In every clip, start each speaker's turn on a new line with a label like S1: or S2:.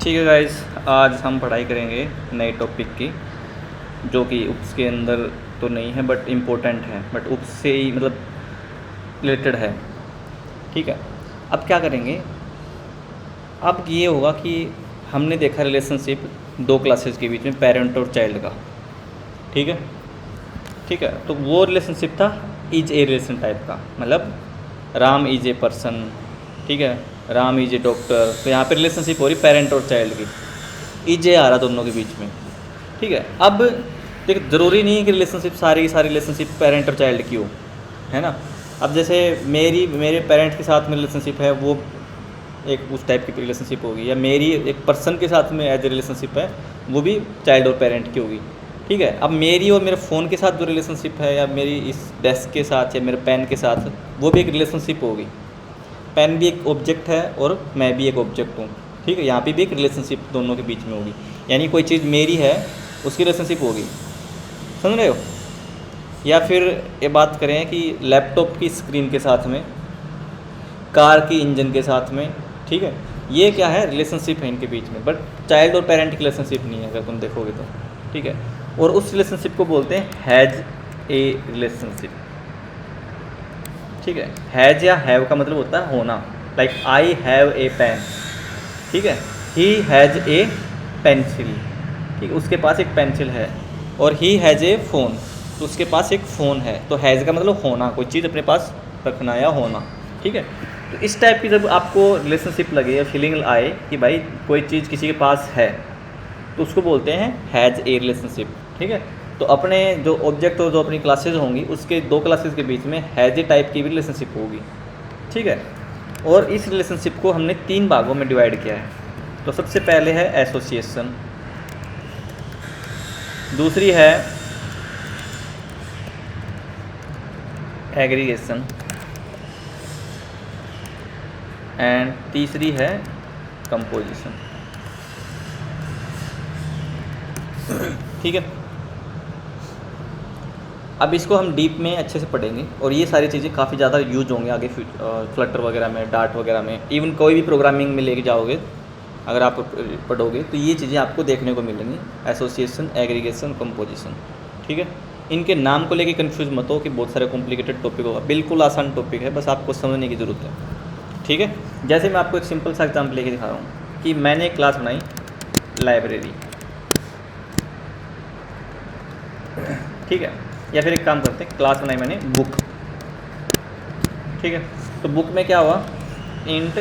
S1: ठीक है गाइस, आज हम पढ़ाई करेंगे नए टॉपिक की, जो कि UPS के अंदर तो नहीं है बट इम्पोर्टेंट है, बट UPS से ही मतलब रिलेटेड है। ठीक है, अब क्या करेंगे, अब ये होगा कि हमने देखा रिलेशनशिप दो क्लासेस के बीच में, पेरेंट और चाइल्ड का। ठीक है, ठीक है, तो वो रिलेशनशिप था इज ए रिलेशन टाइप का, मतलब राम इज ए पर्सन। ठीक है, राम इज ए डॉक्टर। तो यहाँ पे रिलेशनशिप हो रही पेरेंट और चाइल्ड की, इज ए आ रहा दोनों के बीच में। ठीक है, अब देख, ज़रूरी नहीं है कि रिलेशनशिप सारी रिलेशनशिप पेरेंट और चाइल्ड की हो, है ना। अब जैसे मेरे पेरेंट के साथ में रिलेशनशिप है, वो एक उस टाइप की रिलेशनशिप होगी, या मेरी एक पर्सन के साथ में एज ए रिलेशनशिप है, वो भी चाइल्ड और पेरेंट की होगी। ठीक है, अब मेरी और मेरे फ़ोन के साथ जो रिलेशनशिप है, या मेरी इस डेस्क के साथ, या मेरे पेन के साथ, वो भी एक रिलेशनशिप होगी। पेन भी एक ऑब्जेक्ट है और मैं भी एक ऑब्जेक्ट हूँ। ठीक है, यहाँ पे भी एक रिलेशनशिप दोनों के बीच में होगी, यानी कोई चीज़ मेरी है उसकी रिलेशनशिप होगी। समझ रहे हो। या फिर ये बात करें कि लैपटॉप की स्क्रीन के साथ में, कार की इंजन के साथ में। ठीक है, ये क्या है, रिलेशनशिप है इनके बीच में, बट चाइल्ड और पेरेंट की रिलेशनशिप नहीं है अगर तुम देखोगे तो। ठीक है, और उस रिलेशनशिप को बोलते हैं हैज़ ए रिलेशनशिप। ठीक है, हैज़ या हैव का मतलब होता है होना, like I have a pen. ठीक है, ही हैज़ ए पेंसिल। ठीक है, उसके पास एक पेंसिल है। और ही हैज़ ए फ़ोन, तो उसके पास एक फ़ोन है। तो हैज़ का मतलब होना, कोई चीज़ अपने पास रखना या होना। ठीक है, तो इस टाइप की जब आपको रिलेशनशिप लगे या फीलिंग आए कि भाई कोई चीज़ किसी के पास है, तो उसको बोलते हैं हैज़ ए रिलेशनशिप। ठीक है, तो अपने जो ऑब्जेक्ट और जो अपनी क्लासेज होंगी, उसके दो क्लासेस के बीच में हैज़ ए टाइप की भी रिलेशनशिप होगी। ठीक है, और इस रिलेशनशिप को हमने 3 भागों में डिवाइड किया है। तो सबसे पहले है एसोसिएशन, दूसरी है एग्रीगेशन, एंड तीसरी है कंपोजिशन। ठीक है, अब इसको हम डीप में अच्छे से पढ़ेंगे, और ये सारी चीज़ें काफ़ी ज़्यादा यूज होंगे आगे फ्लटर वगैरह में, डार्ट वगैरह में, इवन कोई भी प्रोग्रामिंग में लेके जाओगे अगर आप पढ़ोगे तो ये चीज़ें आपको देखने को मिलेंगी, एसोसिएशन, एग्रीगेशन, कंपोजिशन। ठीक है, इनके नाम को लेके कंफ्यूज मत हो कि बहुत सारे कॉम्प्लिकेटेड टॉपिक होगा, बिल्कुल आसान टॉपिक है, बस आपको समझने की ज़रूरत है। ठीक है, जैसे मैं आपको एक सिंपल सा एग्जाम्पल लेके दिखा रहा हूँ कि मैंने एक क्लास बनाई लाइब्रेरी। ठीक है, या फिर एक काम करते हैं, क्लास बनाई मैंने बुक। ठीक है, तो बुक में क्या हुआ, int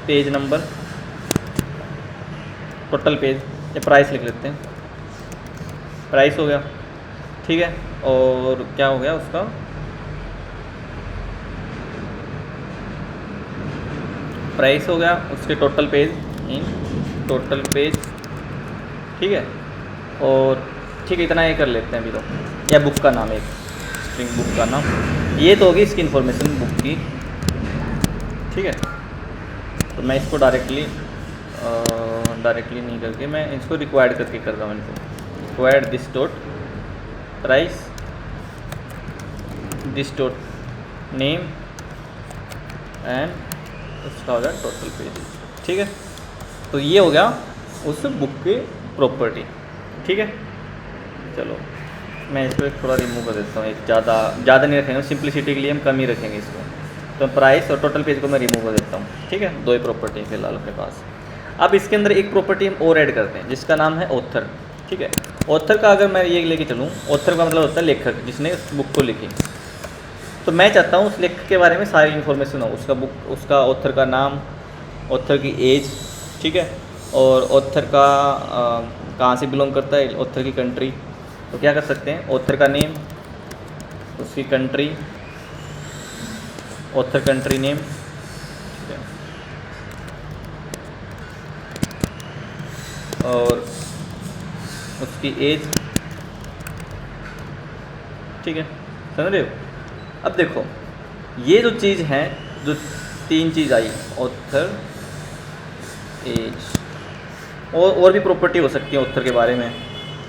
S1: page number, total page, या प्राइस लिख लेते हैं, प्राइस हो गया। ठीक है, और क्या हो गया उसका, प्राइस हो गया, उसके total page, in total page. ठीक है, और ठीक है, इतना ये कर लेते हैं अभी तो, या बुक का नाम, एक स्ट्रिंग बुक का नाम, ये तो होगी इसकी इन्फॉर्मेशन बुक की। ठीक है, तो मैं इसको डायरेक्टली नहीं करके मैं इसको रिक्वायर्ड करके कर रहा हूँ, इनको required this dot price, this dot name, and उसका हो गया टोटल पेज। ठीक है, तो ये हो गया उस बुक की प्रॉपर्टी। ठीक है, चलो मैं इसको थोड़ा रिमूव कर देता हूँ, एक ज़्यादा नहीं रखेंगे, सिंप्लिसिटी के लिए हम कम ही रखेंगे इसको। तो प्राइस और टोटल पेज को मैं रिमूव कर देता हूँ। ठीक है, 2 ही प्रॉपर्टी है फिलहाल अपने पास। अब इसके अंदर एक प्रॉपर्टी हम और ऐड करते हैं, जिसका नाम है ऑथर। ठीक है, ऑथर का अगर मैं ये लेके चलूँ, ऑथर का मतलब होता है लेखक, जिसने उस बुक को लिखी। तो मैं चाहता हूँ उस लेखक के बारे में सारी इन्फॉर्मेशन हो, उसका ऑथर का नाम, ऑथर की एज। ठीक है, और ऑथर का कहाँ से बिलोंग करता है, ऑथर की कंट्री। तो क्या कर सकते हैं, ऑथर का नेम, उसकी कंट्री, ऑथर कंट्री नेम। ठीक है, और उसकी एज। ठीक है, समझ रहे हो। अब देखो, ये जो चीज़ है, जो 3 चीज़ आई, ऑथर, एज, और भी प्रॉपर्टी हो सकती है ऑथर के बारे में।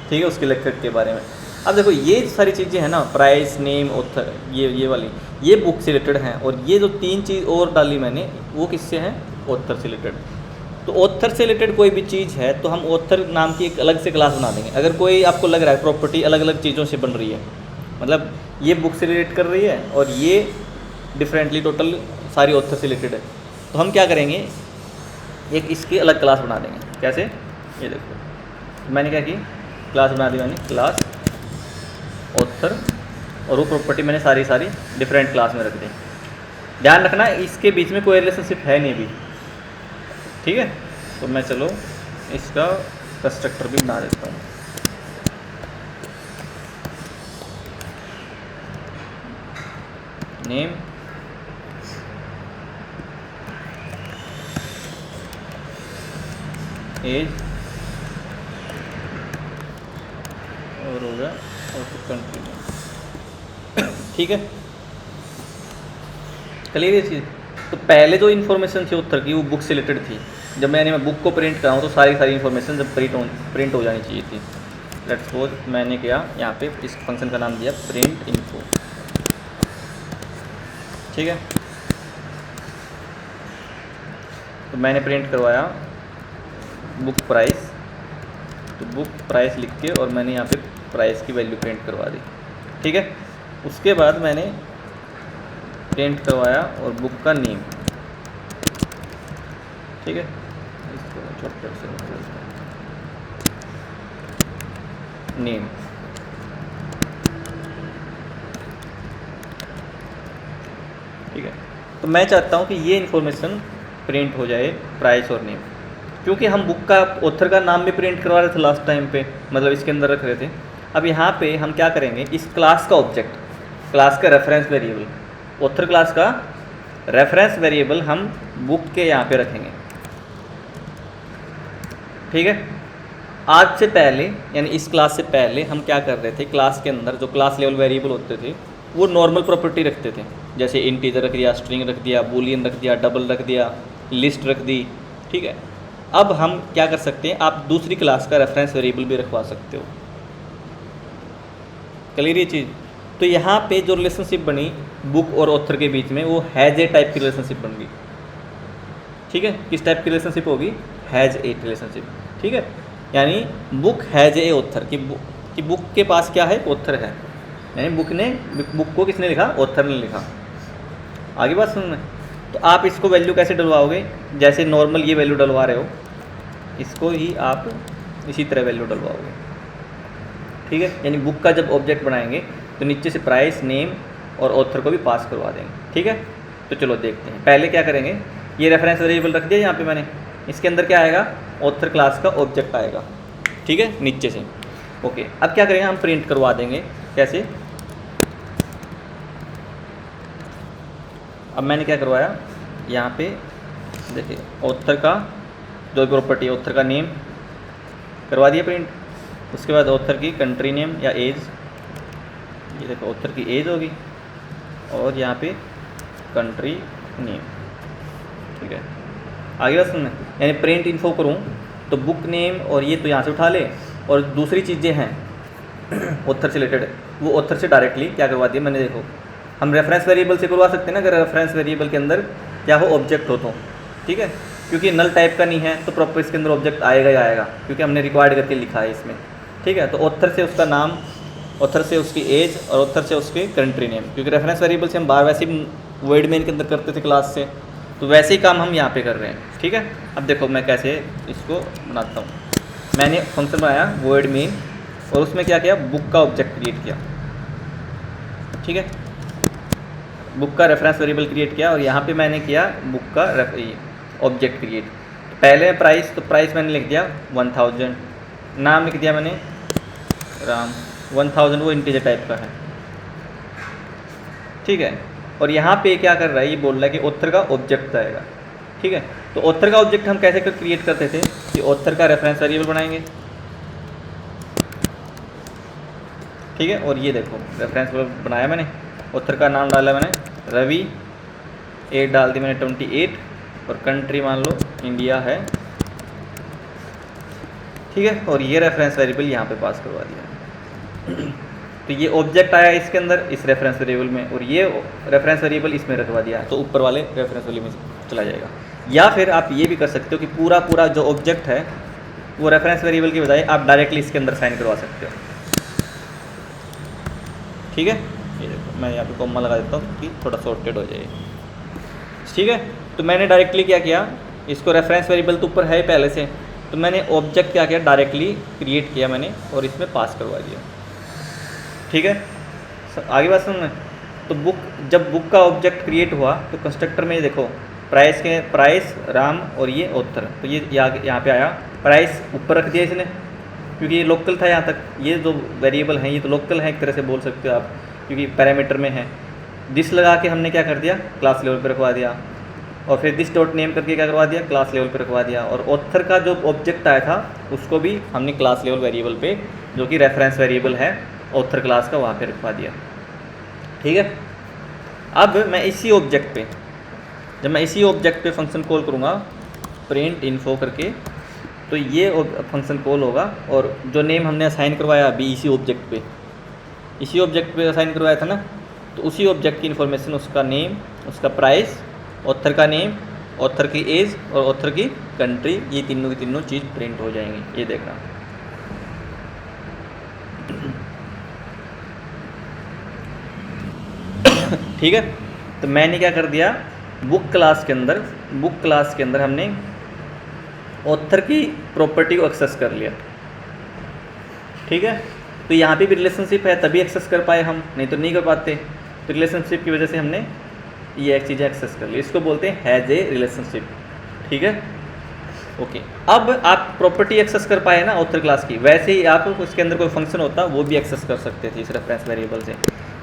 S1: ठीक है, उसके लेखक के बारे में। अब देखो, ये सारी चीज़ें हैं ना, प्राइस, नेम, ऑथर, ये वाली, ये बुक से रिलेटेड हैं, और ये जो 3 चीज़ और डाली मैंने, वो किससे हैं, ऑथर से रिलेटेड। तो ऑथर से रिलेटेड कोई भी चीज़ है तो हम ऑथर नाम की एक अलग से क्लास बना देंगे। अगर कोई आपको लग रहा है प्रॉपर्टी अलग अलग चीज़ों से बन रही है, मतलब ये बुक से रिलेट कर रही है और ये डिफरेंटली टोटल सारी ऑथर से रिलेटेड है, तो हम क्या करेंगे, एक इसकी अलग क्लास बना देंगे। कैसे, ये देखो मैंने क्या की, क्लास बना दी मैंने, क्लास ऑथर, और वो प्रॉपर्टी मैंने सारी डिफरेंट क्लास में रख दी। ध्यान रखना इसके बीच में कोई रिलेशनशिप है नहीं भी, ठीक है। तो मैं चलो इसका कंस्ट्रक्टर भी बना देता हूँ। नेम एज और होगा और कंट्री, ठीक है। क्लियर ये चीज़। तो पहले जो इन्फॉर्मेशन थी उत्तर की वो बुक से रिलेटेड थी। जब मैं बुक को प्रिंट कराऊँ तो सारी इन्फॉर्मेशन जब प्रिंट हो जानी चाहिए थी। लेट्स सपोज मैंने किया यहाँ पे इस फंक्शन का नाम दिया प्रिंट इन्फो, ठीक है। तो मैंने प्रिंट करवाया बुक प्राइस, तो बुक प्राइस लिख के और मैंने यहाँ पे प्राइस की वैल्यू प्रिंट करवा दी, ठीक है। उसके बाद मैंने प्रिंट करवाया और बुक का नेम, ठीक है। इसको छोटे से नेम, ठीक है। तो मैं चाहता हूँ कि ये इन्फॉर्मेशन प्रिंट हो जाए प्राइस और नेम, क्योंकि हम बुक का ऑथर का नाम भी प्रिंट करवा रहे थे लास्ट टाइम पे, मतलब इसके अंदर रख रहे थे। अब यहाँ पे हम क्या करेंगे, इस क्लास का ऑब्जेक्ट, क्लास का रेफरेंस वेरिएबल, ऑथर क्लास का रेफरेंस वेरिएबल हम बुक के यहाँ पे रखेंगे, ठीक है। आज से पहले यानी इस क्लास से पहले हम क्या कर रहे थे, क्लास के अंदर जो क्लास लेवल वेरिएबल होते थे वो नॉर्मल प्रॉपर्टी रखते थे, जैसे इंटीजर रख दिया, स्ट्रिंग रख दिया, बूलियन रख दिया, डबल रख दिया, लिस्ट रख दी, ठीक है। अब हम क्या कर सकते हैं, आप दूसरी क्लास का रेफरेंस वेरिएबल भी रखवा सकते हो। क्लियर ये चीज़। तो यहाँ पे जो रिलेशनशिप बनी बुक और ऑथर के बीच में वो हैज़ ए टाइप की रिलेशनशिप बन गई, ठीक है। किस टाइप की रिलेशनशिप होगी, हैज़ ए रिलेशनशिप, ठीक है। यानी बुक हैज़ ए ऑथर कि बुक के पास क्या है, ऑथर है, यानी बुक को किसने लिखा, ऑथर ने लिखा। आगे बात सुनना। तो आप इसको वैल्यू कैसे डलवाओगे, जैसे नॉर्मल ये वैल्यू डलवा रहे हो, इसको ही आप इसी तरह वैल्यू डलवाओगे, ठीक है। यानी बुक का जब ऑब्जेक्ट बनाएंगे तो नीचे से प्राइस, नेम और ऑथर को भी पास करवा देंगे, ठीक है। तो चलो देखते हैं। पहले क्या करेंगे, ये रेफरेंस वेरिएबल रख दिया यहाँ पे मैंने, इसके अंदर क्या आएगा, ऑथर क्लास का ऑब्जेक्ट आएगा, ठीक है, नीचे से। ओके, अब क्या करेंगे, हम प्रिंट करवा देंगे। कैसे, अब मैंने क्या करवाया, यहाँ पे देखिए ऑथर का जो प्रॉपर्टी, ऑथर का नेम करवा दिया प्रिंट। उसके बाद ऑथर की कंट्री नेम या एज, ये देखो ऑथर की एज होगी, और यहाँ पे कंट्री नेम, ठीक है। आगे बात सुनना, यानी प्रिंट इन्फो करूँ तो बुक नेम और ये तो यहाँ से उठा ले, और दूसरी चीज़ें हैं ऑथर से रिलेटेड वो ऑथर से डायरेक्टली क्या करवा दिया मैंने। देखो हम रेफरेंस वेरिएबल से करवा सकते हैं ना, अगर रेफरेंस वेरिएबल के अंदर क्या हो, ऑब्जेक्ट हो तो, ठीक है। क्योंकि नल टाइप का नहीं है तो प्रॉपर इसके अंदर ऑब्जेक्ट आएगा ही आएगा, क्योंकि हमने रिक्वायर्ड करके लिखा है इसमें, ठीक है। तो ऑथर से उसका नाम, ऑथर से उसकी एज और ऑथर से उसके कंट्री नेम, क्योंकि रेफरेंस वेरिएबल से हम बार वैसे ही वर्ड मेन के अंदर करते थे क्लास से, तो वैसे ही काम हम यहाँ पे कर रहे हैं, ठीक है। अब देखो मैं कैसे इसको बनाता हूँ। मैंने फंक्शन बनाया वर्ड मेन, और उसमें क्या किया, बुक का ऑब्जेक्ट क्रिएट किया, ठीक है। बुक का रेफरेंस वेरिएबल क्रिएट किया, और यहाँ पे मैंने किया बुक का ऑब्जेक्ट क्रिएट। पहले प्राइस, तो प्राइस मैंने लिख दिया 1000, नाम लिख दिया मैंने राम, 1000 वो इंटीजर टाइप का है, ठीक है। और यहाँ पे क्या कर रहा है, ये बोल रहा है कि ऑथर का ऑब्जेक्ट आएगा, ठीक है। तो ऑथर का ऑब्जेक्ट हम कैसे क्रिएट करते थे कि ऑथर का रेफरेंस वेरिएबल बनाएंगे, ठीक है। और ये देखो रेफरेंस वेरिएबल बनाया मैंने, ऑथर का नाम डाला मैंने रवि, एज डाल दी मैंने 28, और कंट्री मान लो इंडिया है, ठीक है। और ये रेफरेंस वेरिएबल यहाँ पे पास करवा दिया तो ये ऑब्जेक्ट आया इसके अंदर, इस रेफरेंस वेरिएबल में, और ये रेफरेंस वेरिएबल इसमें रखवा दिया, तो ऊपर वाले रेफरेंस वेरिएबल में चला जाएगा। या फिर आप ये भी कर सकते हो कि पूरा पूरा जो ऑब्जेक्ट है वो रेफरेंस वेरिएबल की बजाय आप डायरेक्टली इसके अंदर साइन करवा सकते हो। ठीक है, ये देखो मैं यहाँ पे कॉमा लगा देता हूँ कि थोड़ा सॉर्टेड हो जाए। ठीक है, तो मैंने डायरेक्टली क्या किया, इसको रेफरेंस वेरिएबल तो ऊपर है पहले से, तो मैंने ऑब्जेक्ट क्या किया, डायरेक्टली क्रिएट किया मैंने और इसमें पास करवा दिया। ठीक है, आगे बात समझ में। तो जब बुक का ऑब्जेक्ट क्रिएट हुआ तो कंस्ट्रक्टर में देखो प्राइस राम और ये ऑथर, तो ये यहाँ पे आया, प्राइस ऊपर रख दिया इसने क्योंकि ये लोकल था यहाँ तक। ये जो वेरिएबल हैं ये तो लोकल है एक तरह से बोल सकते हो आप, क्योंकि पैरामीटर में है। दिस लगा के हमने क्या कर दिया, क्लास लेवल पर रखवा दिया, और फिर दिस डॉट नेम करके क्या करवा दिया, क्लास लेवल पे रखवा दिया। और ऑथर का जो ऑब्जेक्ट आया था उसको भी हमने क्लास लेवल वेरिएबल पे, जो कि रेफरेंस वेरिएबल है ऑथर क्लास का, वहाँ पे रखवा दिया। ठीक है, अब मैं इसी ऑब्जेक्ट पे, जब मैं इसी ऑब्जेक्ट पे फंक्शन कॉल करूँगा प्रिंट इन्फो करके, तो ये फंक्शन कॉल होगा। और जो नेम हमने असाइन करवाया अभी इसी ऑब्जेक्ट पे असाइन करवाया था ना, तो उसी ऑब्जेक्ट की इन्फॉर्मेशन, उसका नेम, उसका प्राइस, ऑथर का नेम, ऑथर की एज और ऑथर की कंट्री, ये तीनों की तीनों चीज़ प्रिंट हो जाएंगी। ये देखना, ठीक है। तो मैंने क्या कर दिया, बुक क्लास के अंदर हमने ऑथर की प्रॉपर्टी को एक्सेस कर लिया। ठीक है, तो यहाँ पे भी रिलेशनशिप है तभी एक्सेस कर पाए हम, नहीं तो नहीं कर पाते। तो रिलेशनशिप की वजह से हमने ये एक चीज़ एक्सेस कर ली, इसको बोलते हैं हैज ए रिलेशनशिप। ठीक है, ओके। अब आप प्रॉपर्टी एक्सेस कर पाए ना ऑथर क्लास की, वैसे ही आप उसके अंदर कोई फंक्शन होता वो भी एक्सेस कर सकते थे इस रेफरेंस वेरिएबल से,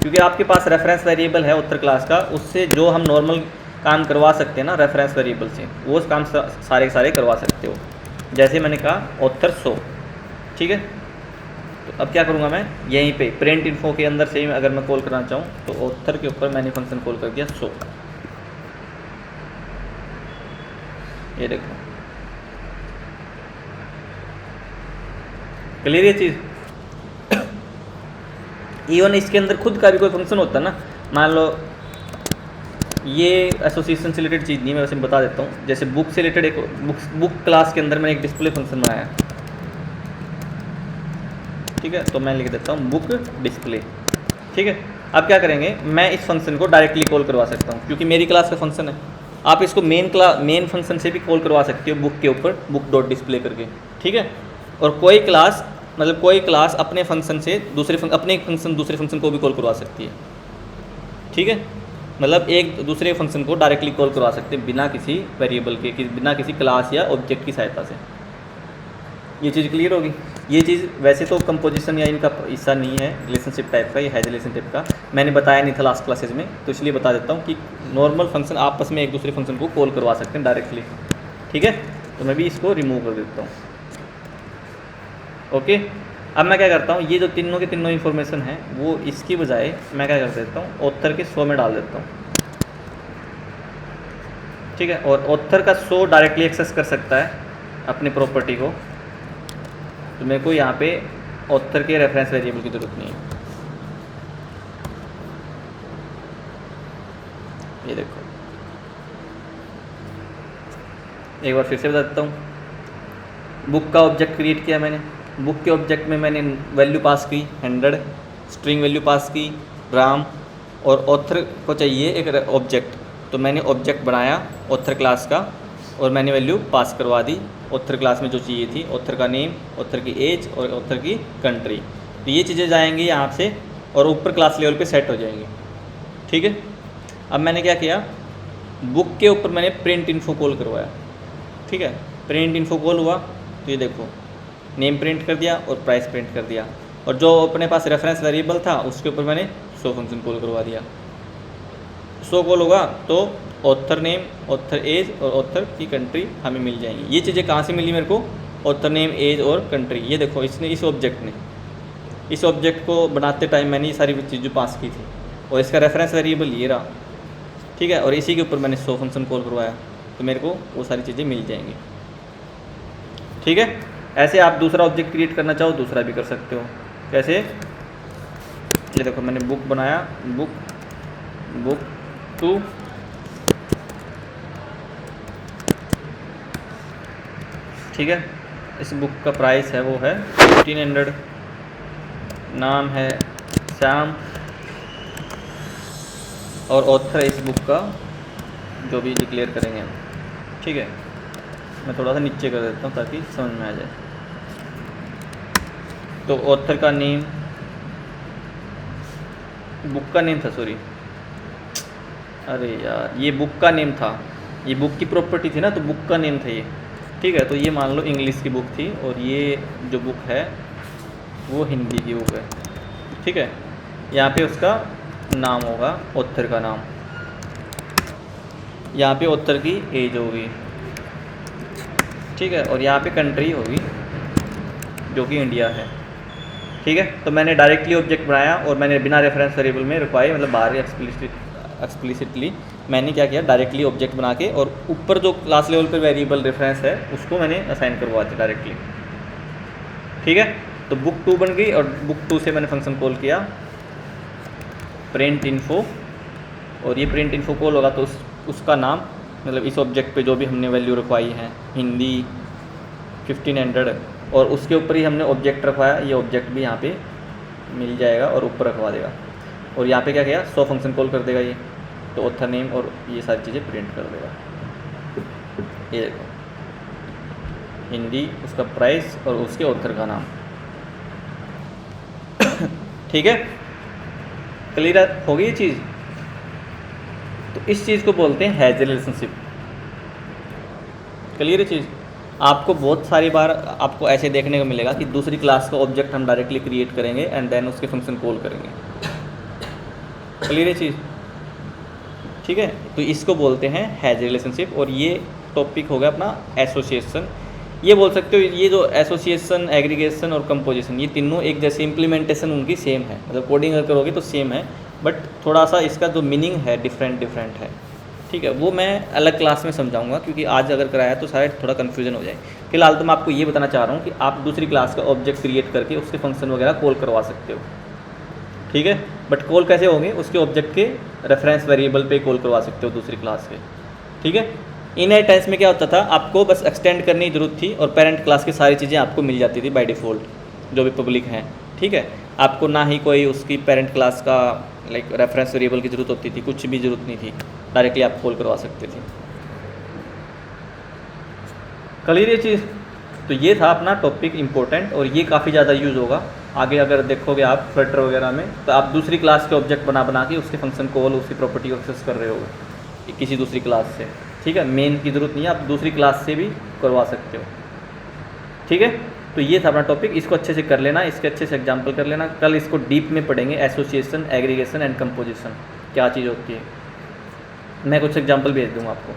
S1: क्योंकि आपके पास रेफरेंस वेरिएबल है ऑथर क्लास का, उससे जो हम नॉर्मल काम करवा सकते हैं ना रेफरेंस वेरिएबल से, वो काम सारे सारे करवा सकते हो। जैसे मैंने कहा ऑथर शो। ठीक है, तो अब क्या करूँगा मैं, यहीं पे प्रिंट इन्फो के अंदर से ही अगर मैं कॉल करना चाहूँ तो ऑथर के ऊपर मैंने फंक्शन कॉल कर दिया शो। ये देखो, क्लियर ये चीज़। इवन इसके अंदर खुद का भी कोई फंक्शन होता है ना, मान लो ये एसोसिएशन से रिलेटेड चीज़ नहीं, मैं वैसे बता देता हूँ। जैसे बुक से रिलेटेड एक बुक क्लास के अंदर मैंने एक डिस्प्ले फंक्शन बनाया। ठीक है, तो मैं लिख देता हूँ बुक डिस्प्ले। ठीक है, अब क्या करेंगे, मैं इस फंक्शन को डायरेक्टली कॉल करवा सकता हूँ क्योंकि मेरी क्लास का फंक्शन है। आप इसको मेन फंक्शन से भी कॉल करवा सकते हो, बुक के ऊपर बुक डॉट डिस्प्ले करके। ठीक है, और कोई क्लास अपने फंक्शन से अपने फंक्शन दूसरे फंक्शन को भी कॉल करवा सकती है। ठीक है, मतलब एक दूसरे फंक्शन को डायरेक्टली कॉल करवा सकते हैं बिना किसी वेरिएबल के, बिना किसी क्लास या ऑब्जेक्ट की सहायता से। ये चीज़ क्लियर होगी। ये चीज़ वैसे तो कंपोजिशन या इनका हिस्सा नहीं है रिलेशनशिप टाइप का, ये हैज रिलेशनशिप का मैंने बताया नहीं था लास्ट क्लासेज में, तो इसलिए बता देता हूँ कि नॉर्मल फंक्शन आपस में एक दूसरे फंक्शन को कॉल करवा सकते हैं डायरेक्टली। ठीक है, तो मैं भी इसको रिमूव कर देता हूँ। ओके, अब मैं क्या करता हूँ, ये जो तीनों के तीनों इन्फॉर्मेशन है वो इसकी बजाय मैं क्या कर देता हूँ, ऑथर के शो में डाल देता हूँ। ठीक है, और ऑथर का शो डायरेक्टली एक्सेस कर सकता है अपनी प्रॉपर्टी को, तो मेरे को यहाँ पे ऑथर के रेफरेंस वेरिएबल की ज़रूरत नहीं है। ये देखो, एक बार फिर से बता देता हूँ। बुक का ऑब्जेक्ट क्रिएट किया मैंने, बुक के ऑब्जेक्ट में मैंने वैल्यू पास की 100, स्ट्रिंग वैल्यू पास की राम, और ऑथर को चाहिए एक ऑब्जेक्ट, तो मैंने ऑब्जेक्ट बनाया ऑथर क्लास का और मैंने वैल्यू पास करवा दी ऑथर क्लास में जो चाहिए थी, ऑथर का नेम, ऑथर की एज और ऑथर की कंट्री। तो ये चीज़ें जाएंगी यहाँ से और ऊपर क्लास लेवल पे सेट हो जाएंगी। ठीक है, अब मैंने क्या किया, बुक के ऊपर मैंने प्रिंट इन्फो कॉल करवाया। ठीक है, प्रिंट इन्फो कॉल हुआ तो ये देखो नेम प्रिंट कर दिया और प्राइस प्रिंट कर दिया, और जो अपने पास रेफरेंस वेरिएबल था उसके ऊपर मैंने शो फंक्शन कॉल करवा दिया। शो कॉल होगा तो ऑथर नेम, ऑथर एज और ऑथर की कंट्री हमें मिल जाएंगी। ये चीज़ें कहाँ से मिली मेरे को, ऑथर नेम, एज और कंट्री। ये देखो इसने इस ऑब्जेक्ट को बनाते टाइम मैंने ये सारी चीज़ें पास की थी और इसका रेफरेंस वेरिएबल ये रहा। ठीक है, और इसी के ऊपर मैंने शो फंक्शन कॉल करवाया तो मेरे को वो सारी चीज़ें मिल जाएंगी। ठीक है, ऐसे आप दूसरा ऑब्जेक्ट क्रिएट करना चाहो दूसरा भी कर सकते हो। कैसे, ये देखो मैंने बुक बनाया, बुक टू ठीक है। इस बुक का प्राइस है वो है 1500। नाम है श्याम और ऑथर है इस बुक का जो भी डिक्लेयर करेंगे हम, ठीक है। मैं थोड़ा सा नीचे कर देता हूँ ताकि समझ में आ जाए। तो ऑथर का नेम, बुक का नेम था, सॉरी, अरे यार ये बुक का नेम था, ये बुक की प्रॉपर्टी थी ना, तो बुक का नेम था ये, ठीक है। तो ये मान लो इंग्लिश की बुक थी और ये जो बुक है वो हिंदी की बुक है, ठीक है। यहाँ पे उसका नाम होगा, ऑथर का नाम, यहाँ पे ऑथर की एज होगी, ठीक है, और यहाँ पे कंट्री होगी जो कि इंडिया है, ठीक है। तो मैंने डायरेक्टली ऑब्जेक्ट बनाया और मैंने बिना रेफरेंस वेरिएबल में रिक्वायर मतलब बाहर एक्सप्लिसिटली मैंने क्या किया, डायरेक्टली ऑब्जेक्ट बना के और ऊपर जो क्लास लेवल पर वेरिएबल रेफरेंस है उसको मैंने असाइन करवा दिया डायरेक्टली, ठीक है। तो बुक 2 बन गई और बुक 2 से मैंने फंक्शन कॉल किया प्रिंट इन्फो, और ये प्रिंट इन्फो कॉल होगा तो उसका नाम मतलब इस ऑब्जेक्ट पे जो भी हमने वैल्यू रखवाई है हिंदी 1500 और उसके ऊपर ही हमने ऑब्जेक्ट रखवाया, ये ऑब्जेक्ट भी यहाँ पे मिल जाएगा और ऊपर रखवा देगा। और यहाँ पे क्या किया, 100 फंक्शन कॉल कर देगा ये, तो ऑथर नेम और ये सारी चीज़ें प्रिंट कर देगा। ये देखो हिंदी, उसका प्राइस और उसके ऑथर का नाम, ठीक है। क्लियर हो गई ये चीज़। तो इस चीज़ को बोलते हैं हैज रिलेशनशिप। क्लियर है चीज़। आपको बहुत सारी बार आपको ऐसे देखने को मिलेगा कि दूसरी क्लास का ऑब्जेक्ट हम डायरेक्टली क्रिएट करेंगे एंड देन उसके फंक्शन कॉल करेंगे। क्लियर है चीज़, ठीक है। तो इसको बोलते हैं हैज रिलेशनशिप। और ये टॉपिक हो गया अपना एसोसिएशन। ये बोल सकते हो ये जो एसोसिएशन, एग्रीगेशन और कंपोजिशन, ये तीनों एक जैसे इम्प्लीमेंटेशन उनकी सेम है, मतलब कोडिंग अगर करोगे तो सेम है, बट थोड़ा सा इसका जो मीनिंग है डिफरेंट है, ठीक है। वो मैं अलग क्लास में समझाऊंगा क्योंकि आज अगर कराया तो शायद थोड़ा कन्फ्यूजन हो जाए। फिलहाल तो मैं आपको ये बताना चाह रहा हूँ कि आप दूसरी क्लास का ऑब्जेक्ट क्रिएट करके उसके फंक्शन वगैरह कॉल करवा सकते हो, ठीक है। बट कॉल कैसे होंगे, उसके ऑब्जेक्ट के रेफरेंस वेरिएबल पे कॉल करवा सकते हो दूसरी क्लास के, ठीक है। इनर टेंस में क्या होता था, आपको बस एक्सटेंड करने की जरूरत थी और पेरेंट क्लास की सारी चीज़ें आपको मिल जाती थी बाय डिफ़ॉल्ट जो भी पब्लिक हैं, ठीक है। आपको ना ही कोई उसकी पेरेंट क्लास का लाइक रेफरेंस वेरिएबल की ज़रूरत होती थी, कुछ भी ज़रूरत नहीं थी, डायरेक्टली आप कॉल करवा सकते थे। क्लियर ये चीज़। तो ये था अपना टॉपिक इम्पोर्टेंट और ये काफ़ी ज़्यादा यूज़ होगा आगे। अगर देखोगे आप फ्लटर वगैरह में तो आप दूसरी क्लास के ऑब्जेक्ट बना के उसके फंक्शन कॉल, उसकी प्रॉपर्टी को एक्सेस कर रहे होगे किसी दूसरी क्लास से, ठीक है। मेन की ज़रूरत नहीं है, आप दूसरी क्लास से भी करवा सकते हो, ठीक है। तो ये था अपना टॉपिक, इसको अच्छे से कर लेना, इसके अच्छे से एग्जाम्पल कर लेना। कल इसको डीप में पढ़ेंगे, एसोसिएशन, एग्रीगेशन एंड कंपोजिशन क्या चीज़ होती है। मैं कुछ एग्जाम्पल भेज दूँगा आपको।